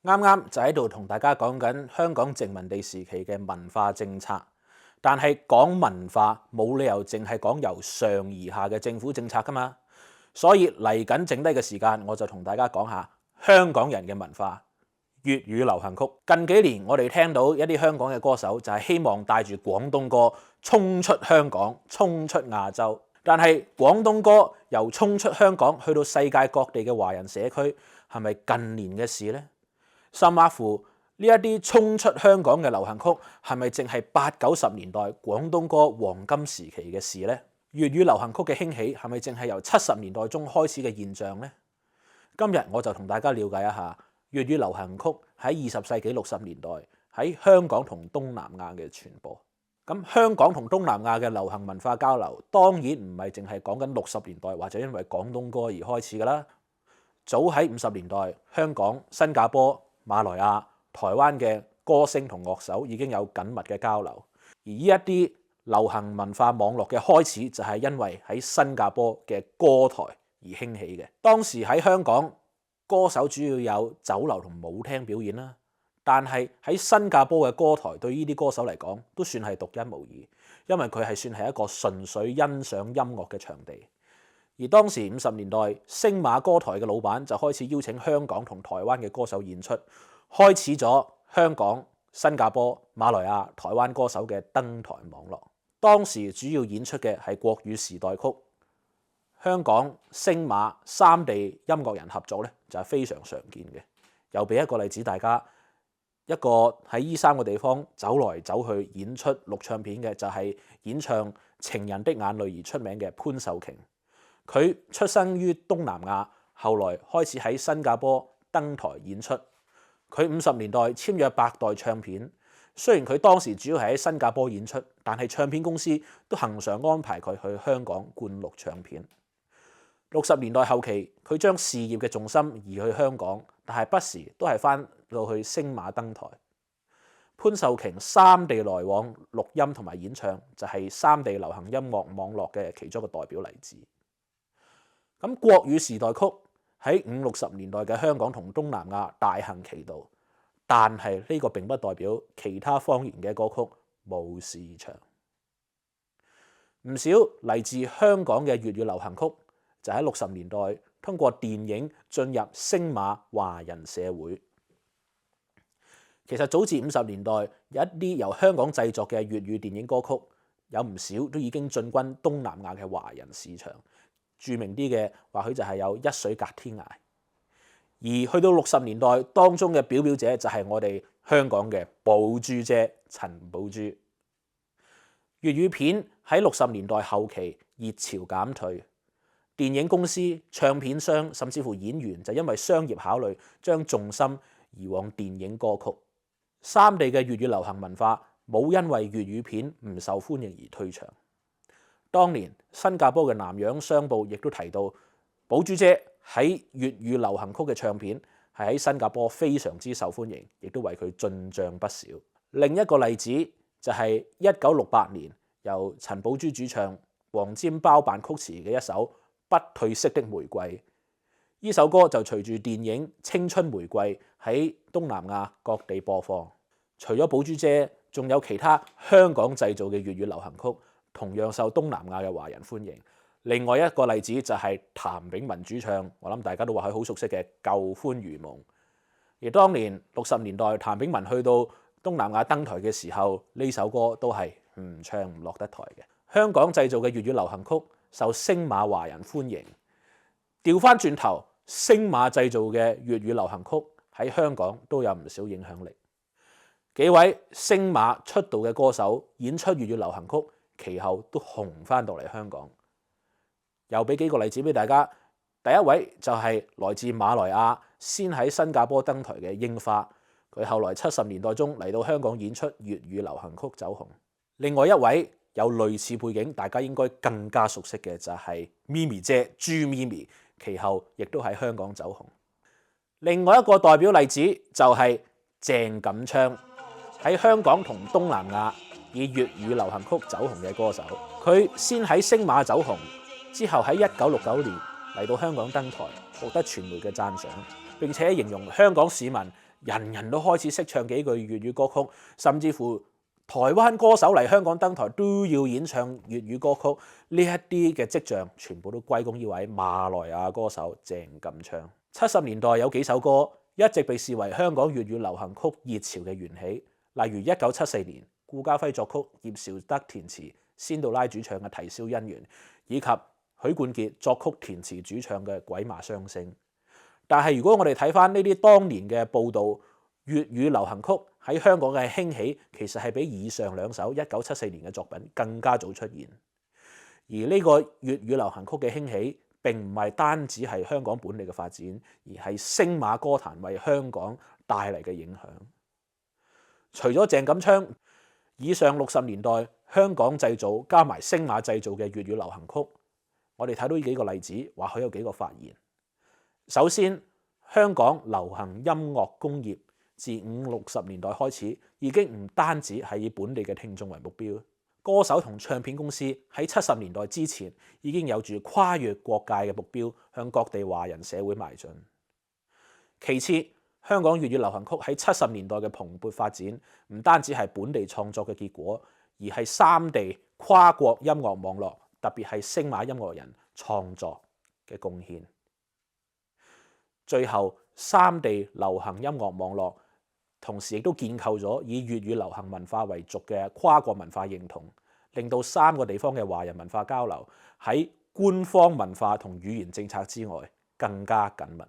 啱啱就喺度同大家講緊香港殖民地時期嘅文化政策，但係講文化冇理由淨係講由上而下嘅政府政策㗎嘛，所以嚟緊剩低嘅時間，我就同大家講下香港人嘅文化粵語流行曲。近幾年我哋聽到一啲香港嘅歌手就係希望帶住廣東歌衝出香港、衝出亞洲，但係廣東歌由衝出香港去到世界各地嘅華人社區，係咪近年嘅事呢？甚至乎呢一啲衝出香港嘅流行曲，係咪淨係80、90年代廣東歌黃金時期嘅事呢？粵語流行曲嘅興起係咪淨係由70年代中開始嘅現象呢？今日我就同大家了解一下粵語流行曲喺20世紀60年代喺香港同東南亞嘅傳播。咁香港同東南亞嘅流行文化交流，當然唔係淨係講緊60年代或者因為廣東歌而開始㗎啦。早喺50年代，香港、新加坡、馬來亞、台灣嘅歌星同樂手已經有緊密嘅交流，而呢一啲流行文化網絡嘅開始就係因為喺新加坡嘅歌台而興起嘅。當時喺香港，歌手主要有酒樓同舞廳表演啦，但係喺新加坡嘅歌台對呢啲歌手嚟講都算係獨一無二，因為佢係算係一個純粹欣賞音樂嘅場地。而當時50年代，星馬歌台嘅老闆就開始邀請香港同台灣嘅歌手演出，開始咗香港、新加坡、馬來亞、台灣歌手嘅登台網絡。當時主要演出嘅係國語時代曲，香港、星馬三地音樂人合作咧就係非常常見嘅。又俾一個例子大家，一個喺呢3個地方走來走去演出錄唱片嘅就係演唱《情人的眼淚》而出名嘅潘秀瓊。佢出生於東南亞，後來開始喺新加坡登台演出。佢50年代簽約百代唱片，雖然佢當時主要係喺新加坡演出，但係唱片公司都恆常安排佢去香港灌錄唱片。60年代後期，佢將事業嘅重心移去香港，但係不時都係翻到去星馬登台。潘秀瓊三地來往錄音同埋演唱，就係三地流行音樂網絡嘅其中一個代表例子。咁國語時代曲喺50、60年代嘅香港同東南亞大行其道，但係呢個並不代表其他方言嘅歌曲冇市場。唔少嚟自香港嘅粵語流行曲就喺60年代通過電影進入星馬華人社會。其實早至50年代，有一啲由香港製作嘅粵語電影歌曲，有唔少都已經進軍東南亞嘅華人市場。著名啲嘅或許就係有一水隔天涯，而去到60年代當中嘅表表者就係我哋香港嘅寶珠姐陳寶珠。粵語片喺60年代後期熱潮減退，電影公司、唱片商甚至乎演員就因為商業考慮，將重心移往電影歌曲。三地嘅粵語流行文化冇因為粵語片唔受歡迎而退場。當年新加坡嘅南洋商報亦都提到，寶珠姐喺粵語流行曲嘅唱片係喺新加坡非常之受歡迎，亦都為佢進帳不少。另一個例子就係1968年由陳寶珠主唱、黃霑包辦曲詞嘅一首《不褪色的玫瑰》。呢首歌就隨住電影《青春玫瑰》喺東南亞各地播放。除咗寶珠姐，仲有其他香港製造嘅粵語流行曲，同樣受東南亞嘅華人歡迎。另外一個例子就係譚炳文主唱，我諗大家都話佢好熟悉嘅《舊歡如夢》。而當年60年代譚炳文去到東南亞登台嘅時候，呢首歌都係唔唱唔落得台嘅。香港製造嘅粵語流行曲受星馬華人歡迎，調翻轉頭，星馬製造嘅粵語流行曲喺香港都有唔少影響力。幾位星馬出道嘅歌手演出粵語流行曲，其後都紅翻到嚟香港。又俾幾個例子俾大家。第一位就係來自馬來亞，先喺新加坡登台嘅櫻花，佢後來70年代中嚟到香港演出粵語流行曲走紅。另外一位有類似背景，大家應該更加熟悉嘅就係咪咪姐朱咪咪，其後亦都喺香港走紅。另外一個代表例子就係鄭錦昌，喺香港同東南亞以粵語流行曲走紅嘅歌手。佢先喺星馬走紅，之後喺1969年嚟到香港登台，獲得傳媒嘅讚賞，並且形容香港市民人人都開始識唱幾句粵語歌曲，甚至乎台灣歌手嚟香港登台都要演唱粵語歌曲。呢一啲嘅跡象全部都歸功於位馬來亞歌手鄭錦昌。70年代有幾首歌一直被視為香港粵語流行曲熱潮嘅緣起，例如1974年顧嘉輝作曲、葉紹德填詞、仙杜拉主唱嘅《啼笑姻緣》，以及許冠傑作曲填詞主唱嘅《鬼馬雙星》。但係如果我哋睇翻呢啲當年嘅報導，粵語流行曲喺香港嘅興起，其實係比以上兩首1974年嘅作品更加早出現。而呢個粵語流行曲嘅興起，並唔係單止係香港本地嘅發展，而係星馬歌壇為香港帶嚟嘅影響。除咗鄭錦昌，以上60年代香港製造加埋星馬製造嘅粵語流行曲，我哋睇到呢幾個例子，或許有幾個發現。首先，香港流行音樂工業自50、60年代開始，已經唔單止係以本地嘅聽眾為目標，歌手同唱片公司喺70年代之前已經有住跨越國界嘅目標，向各地華人社會邁進。其次，香港粵語流行曲喺70年代嘅蓬勃發展，唔單止係本地創作嘅結果，而係三地跨國音樂網絡，特別係星馬音樂人創作嘅貢獻。最後，三地流行音樂網絡同時亦都建構咗以粵語流行文化為主嘅跨國文化認同，令到三個地方嘅華人文化交流喺官方文化同語言政策之外更加緊密。